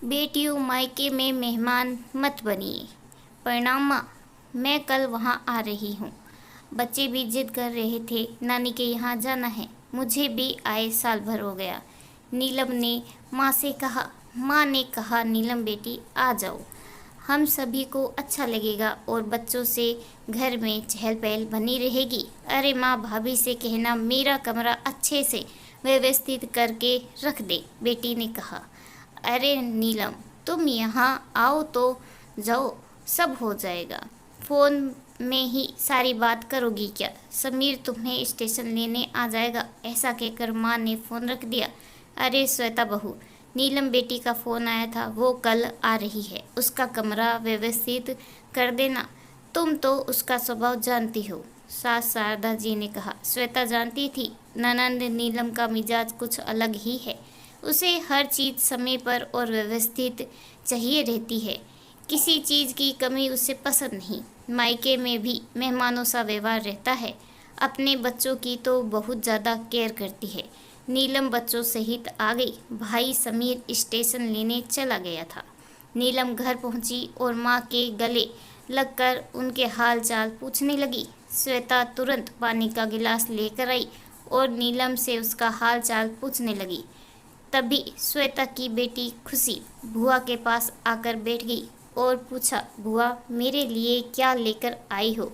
बेटियों, मायके में मेहमान मत बनिए। प्रणाम माँ, मैं कल वहाँ आ रही हूँ। बच्चे भी जिद कर रहे थे, नानी के यहाँ जाना है। मुझे भी आए साल भर हो गया। नीलम ने माँ से कहा। माँ ने कहा, नीलम बेटी आ जाओ, हम सभी को अच्छा लगेगा और बच्चों से घर में चहल पहल बनी रहेगी। अरे माँ, भाभी से कहना मेरा कमरा अच्छे से व्यवस्थित करके रख दे, बेटी ने कहा। अरे नीलम, तुम यहाँ आओ तो जाओ, सब हो जाएगा। फ़ोन में ही सारी बात करोगी क्या? समीर तुम्हें स्टेशन लेने आ जाएगा, ऐसा कहकर माँ ने फ़ोन रख दिया। अरे श्वेता बहू, नीलम बेटी का फ़ोन आया था, वो कल आ रही है, उसका कमरा व्यवस्थित कर देना। तुम तो उसका स्वभाव जानती हो, सास शारदा जी ने कहा। श्वेता जानती थी, ननंद नीलम का मिजाज कुछ अलग ही है। उसे हर चीज़ समय पर और व्यवस्थित चाहिए रहती है। किसी चीज़ की कमी उसे पसंद नहीं। मायके में भी मेहमानों सा व्यवहार रहता है। अपने बच्चों की तो बहुत ज़्यादा केयर करती है। नीलम बच्चों सहित आ गई। भाई समीर स्टेशन लेने चला गया था। नीलम घर पहुंची और माँ के गले लगकर उनके हाल चाल पूछने लगी। श्वेता तुरंत पानी का गिलास लेकर आई और नीलम से उसका हाल चाल पूछने लगी। तभी श्वेता की बेटी खुशी बुआ के पास आकर बैठ गई और पूछा, बुआ मेरे लिए क्या लेकर आई हो?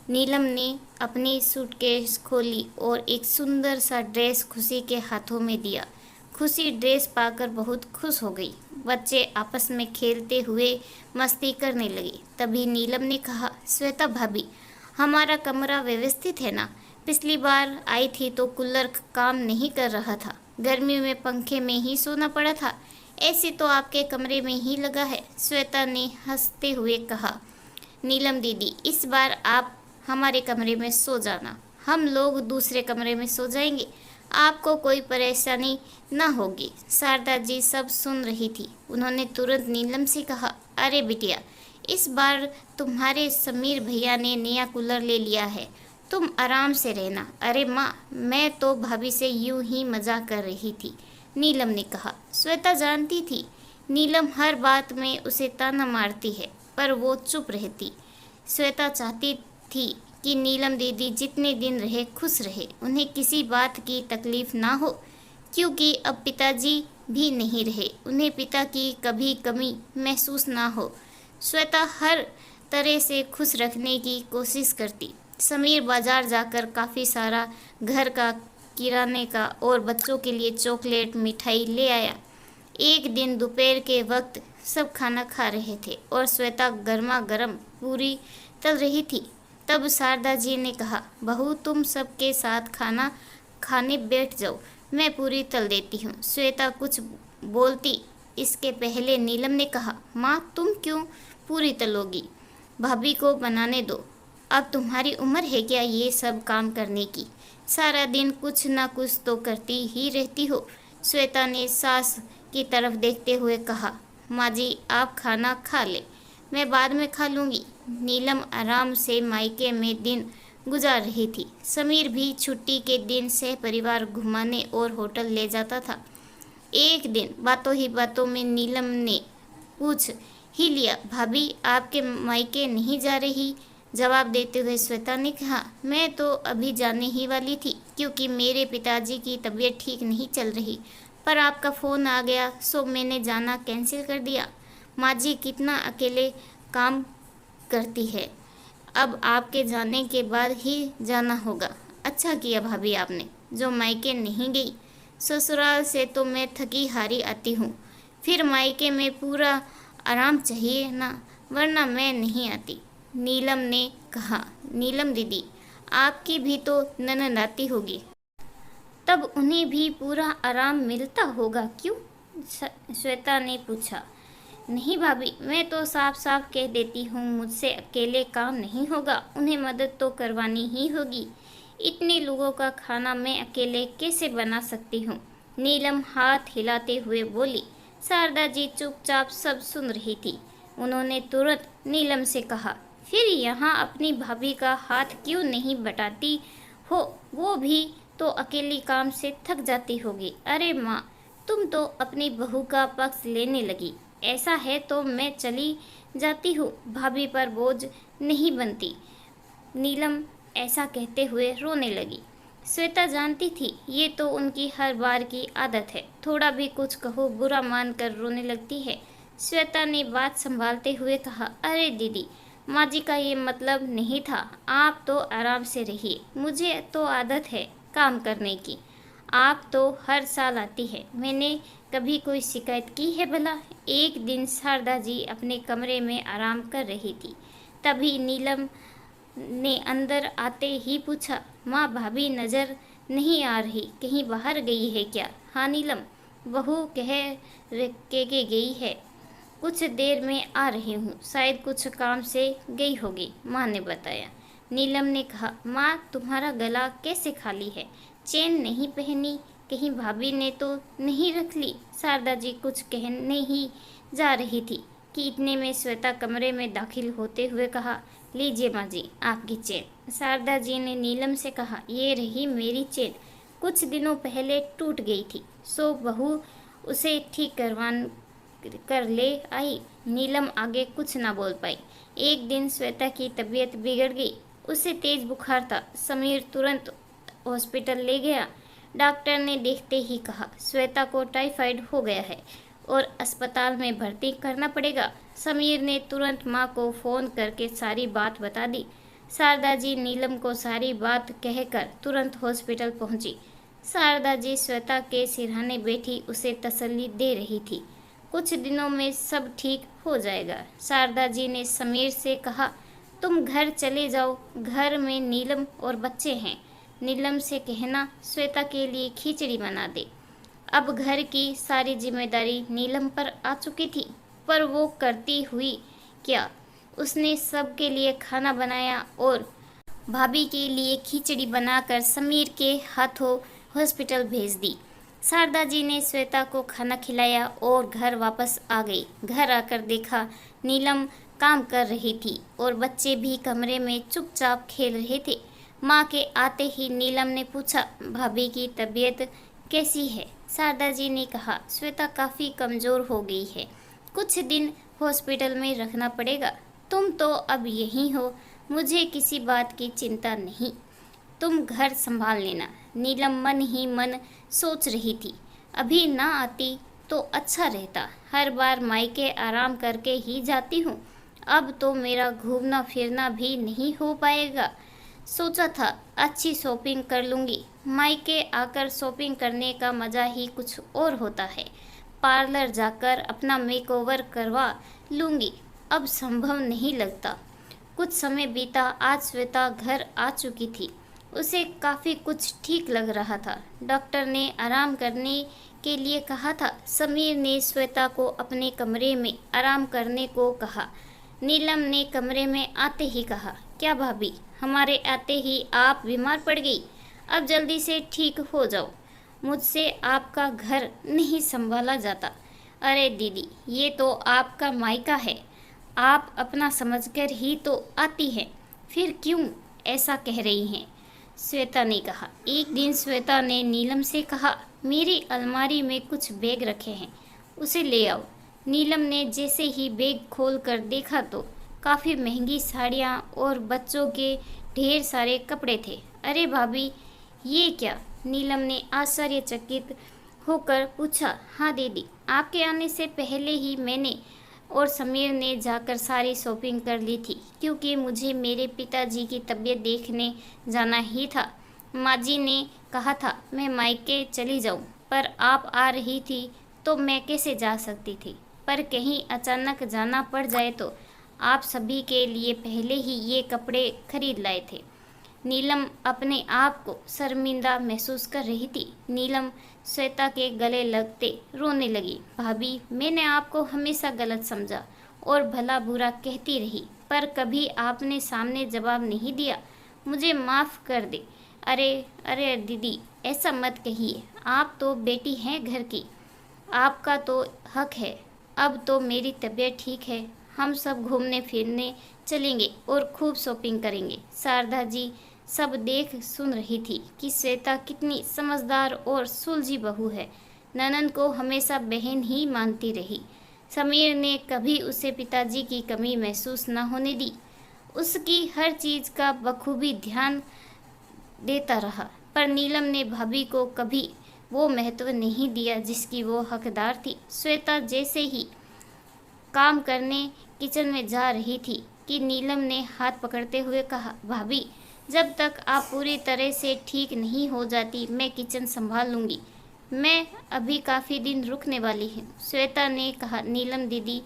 नीलम ने अपनी सूटकेस खोली और एक सुंदर सा ड्रेस खुशी के हाथों में दिया। खुशी ड्रेस पाकर बहुत खुश हो गई। बच्चे आपस में खेलते हुए मस्ती करने लगे। तभी नीलम ने कहा, श्वेता भाभी, हमारा कमरा व्यवस्थित है ना? पिछली बार आई थी तो कूलर काम नहीं कर रहा था, गर्मी में पंखे में ही सोना पड़ा था। ऐसे तो आपके कमरे में ही लगा है, श्वेता ने हंसते हुए कहा। नीलम दीदी, इस बार आप हमारे कमरे में सो जाना, हम लोग दूसरे कमरे में सो जाएंगे, आपको कोई परेशानी न होगी। शारदा जी सब सुन रही थी। उन्होंने तुरंत नीलम से कहा, अरे बिटिया, इस बार तुम्हारे समीर भैया ने नया कूलर ले लिया है, तुम आराम से रहना। अरे माँ, मैं तो भाभी से यूं ही मजाक कर रही थी, नीलम ने कहा। श्वेता जानती थी नीलम हर बात में उसे ताना मारती है, पर वो चुप रहती। श्वेता चाहती थी कि नीलम दीदी जितने दिन रहे खुश रहे, उन्हें किसी बात की तकलीफ ना हो, क्योंकि अब पिताजी भी नहीं रहे, उन्हें पिता की कभी कमी महसूस ना हो। श्वेता हर तरह से खुश रखने की कोशिश करती। समीर बाजार जाकर काफ़ी सारा घर का, किराने का और बच्चों के लिए चॉकलेट मिठाई ले आया। एक दिन दोपहर के वक्त सब खाना खा रहे थे और श्वेता गर्मा गर्म पूरी तल रही थी। तब शारदा जी ने कहा, बहू तुम सबके साथ खाना खाने बैठ जाओ, मैं पूरी तल देती हूँ। श्वेता कुछ बोलती इसके पहले नीलम ने कहा, माँ तुम क्यों पूरी तलोगी, भाभी को बनाने दो, अब तुम्हारी उम्र है क्या ये सब काम करने की? सारा दिन कुछ ना कुछ तो करती ही रहती हो। श्वेता ने सास की तरफ देखते हुए कहा, माँ जी आप खाना खा ले, मैं बाद में खा लूँगी। नीलम आराम से मायके में दिन गुजार रही थी। समीर भी छुट्टी के दिन सह परिवार घुमाने और होटल ले जाता था। एक दिन बातों ही बातों में नीलम ने पूछ ही लिया, भाभी आपके मायके नहीं जा रही? जवाब देते हुए श्वेता ने कहा, मैं तो अभी जाने ही वाली थी, क्योंकि मेरे पिताजी की तबीयत ठीक नहीं चल रही, पर आपका फ़ोन आ गया सो मैंने जाना कैंसिल कर दिया। माँ जी कितना अकेले काम करती है, अब आपके जाने के बाद ही जाना होगा। अच्छा किया भाभी आपने जो मायके नहीं गई, ससुराल से तो मैं थकी हारी आती हूँ, फिर मायके में पूरा आराम चाहिए ना, वरना मैं नहीं आती, नीलम ने कहा। नीलम दीदी, आपकी भी तो ननद आती होगी, तब उन्हें भी पूरा आराम मिलता होगा क्यों? श्वेता ने पूछा। नहीं भाभी, मैं तो साफ साफ कह देती हूँ, मुझसे अकेले काम नहीं होगा, उन्हें मदद तो करवानी ही होगी। इतने लोगों का खाना मैं अकेले कैसे बना सकती हूँ? नीलम हाथ हिलाते हुए बोली। शारदा जी चुपचाप सब सुन रही थी। उन्होंने तुरंत नीलम से कहा, फिर यहाँ अपनी भाभी का हाथ क्यों नहीं बटाती हो, वो भी तो अकेली काम से थक जाती होगी। अरे माँ, तुम तो अपनी बहू का पक्ष लेने लगी। ऐसा है तो मैं चली जाती हूँ, भाभी पर बोझ नहीं बनती। नीलम ऐसा कहते हुए रोने लगी। श्वेता जानती थी ये तो उनकी हर बार की आदत है, थोड़ा भी कुछ कहो बुरा मानकर रोने लगती है। श्वेता ने बात संभालते हुए कहा, अरे दीदी, माँ जी का ये मतलब नहीं था, आप तो आराम से रहिए, मुझे तो आदत है काम करने की। आप तो हर साल आती है, मैंने कभी कोई शिकायत की है भला? एक दिन शारदा जी अपने कमरे में आराम कर रही थी, तभी नीलम ने अंदर आते ही पूछा, माँ भाभी नज़र नहीं आ रही, कहीं बाहर गई है क्या? हाँ नीलम, बहू के गई है, कुछ देर में आ रही हूँ, शायद कुछ काम से गई होगी, माँ ने बताया। नीलम ने कहा, माँ तुम्हारा गला कैसे खाली है, चेन नहीं पहनी, कहीं भाभी ने तो नहीं रख ली? शारदा जी कुछ कहने ही जा रही थी कि इतने में श्वेता कमरे में दाखिल होते हुए कहा, लीजिए माँ जी आपकी चेन। शारदा जी ने नीलम से कहा, ये रही मेरी चेन, कुछ दिनों पहले टूट गई थी, सो बहू उसे ठीक कर ले आई। नीलम आगे कुछ ना बोल पाई। एक दिन श्वेता की तबीयत बिगड़ गई, उसे तेज बुखार था। समीर तुरंत हॉस्पिटल ले गया। डॉक्टर ने देखते ही कहा, श्वेता को टाइफाइड हो गया है और अस्पताल में भर्ती करना पड़ेगा। समीर ने तुरंत माँ को फ़ोन करके सारी बात बता दी। शारदा जी नीलम को सारी बात कहकर तुरंत हॉस्पिटल पहुंची। शारदा जी श्वेता के सिरहाने बैठी उसे तसल्ली दे रही थी। कुछ दिनों में सब ठीक हो जाएगा। शारदा जी ने समीर से कहा, तुम घर चले जाओ, घर में नीलम और बच्चे हैं। नीलम से कहना श्वेता के लिए खिचड़ी बना दे। अब घर की सारी जिम्मेदारी नीलम पर आ चुकी थी, पर वो करती हुई क्या? उसने सबके लिए खाना बनाया और भाभी के लिए खिचड़ी बनाकर समीर के हाथों हॉस्पिटल भेज दी। शारदा जी ने श्वेता को खाना खिलाया और घर वापस आ गई। घर आकर देखा नीलम काम कर रही थी और बच्चे भी कमरे में चुपचाप खेल रहे थे। माँ के आते ही नीलम ने पूछा, भाभी की तबीयत कैसी है? शारदा जी ने कहा, श्वेता काफ़ी कमज़ोर हो गई है, कुछ दिन हॉस्पिटल में रखना पड़ेगा। तुम तो अब यहीं हो, मुझे किसी बात की चिंता नहीं, तुम घर संभाल लेना। नीलम मन ही मन सोच रही थी, अभी ना आती तो अच्छा रहता, हर बार मायके आराम करके ही जाती हूँ, अब तो मेरा घूमना फिरना भी नहीं हो पाएगा। सोचा था अच्छी शॉपिंग कर लूँगी, मायके आकर शॉपिंग करने का मज़ा ही कुछ और होता है, पार्लर जाकर अपना मेकओवर करवा लूँगी, अब संभव नहीं लगता। कुछ समय बीता, आज श्वेता घर आ चुकी थी। उसे काफ़ी कुछ ठीक लग रहा था। डॉक्टर ने आराम करने के लिए कहा था। समीर ने श्वेता को अपने कमरे में आराम करने को कहा। नीलम ने कमरे में आते ही कहा, क्या भाभी, हमारे आते ही आप बीमार पड़ गई? अब जल्दी से ठीक हो जाओ, मुझसे आपका घर नहीं संभाला जाता। अरे दीदी, ये तो आपका मायका है, आप अपना समझकर ही तो आती हैं, फिर क्यों ऐसा कह रही हैं? श्वेता ने कहा। एक दिन श्वेता ने नीलम से कहा, मेरी अलमारी में कुछ बैग रखे हैं, उसे ले आओ। नीलम ने जैसे ही बैग खोल कर देखा तो काफ़ी महंगी साड़ियाँ और बच्चों के ढेर सारे कपड़े थे। अरे भाभी, ये क्या? नीलम ने आश्चर्यचकित होकर पूछा। हाँ दीदी, आपके आने से पहले ही मैंने और समीर ने जाकर सारी शॉपिंग कर ली थी, क्योंकि मुझे मेरे पिताजी की तबीयत देखने जाना ही था। माँ जी ने कहा था मैं मायके चली जाऊँ, पर आप आ रही थी तो मैं कैसे जा सकती थी, पर कहीं अचानक जाना पड़ जाए तो आप सभी के लिए पहले ही ये कपड़े खरीद लाए थे। नीलम अपने आप को शर्मिंदा महसूस कर रही थी। नीलम श्वेता के गले लगते रोने लगी। भाभी, मैंने आपको हमेशा गलत समझा और भला बुरा कहती रही, पर कभी आपने सामने जवाब नहीं दिया, मुझे माफ़ कर दे। अरे अरे दीदी, ऐसा मत कहिए, आप तो बेटी हैं घर की, आपका तो हक है। अब तो मेरी तबीयत ठीक है, हम सब घूमने फिरने चलेंगे और खूब शॉपिंग करेंगे। शारदा जी सब देख सुन रही थी कि श्वेता कितनी समझदार और सुलझी बहू है। ननद को हमेशा बहन ही मानती रही। समीर ने कभी उसे पिताजी की कमी महसूस न होने दी। उसकी हर चीज़ का बखूबी ध्यान देता रहा, पर नीलम ने भाभी को कभी वो महत्व नहीं दिया जिसकी वो हकदार थी। श्वेता जैसे ही काम करने किचन में जा रही थी कि नीलम ने हाथ पकड़ते हुए कहा, भाभी, जब तक आप पूरी तरह से ठीक नहीं हो जाती मैं किचन संभाल लूँगी। मैं अभी काफ़ी दिन रुकने वाली हूँ। श्वेता ने कहा, नीलम दीदी,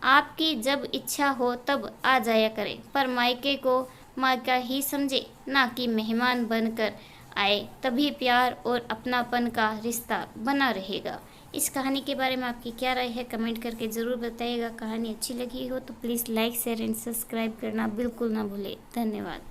आपकी जब इच्छा हो तब आ जाया करें, पर मायके को मायका ही समझे, ना कि मेहमान बनकर आए। तभी प्यार और अपनापन का रिश्ता बना रहेगा। इस कहानी के बारे में आपकी क्या राय है कमेंट करके ज़रूर बताइएगा। कहानी अच्छी लगी हो तो please like share and subscribe करना बिल्कुल ना भूलें। धन्यवाद।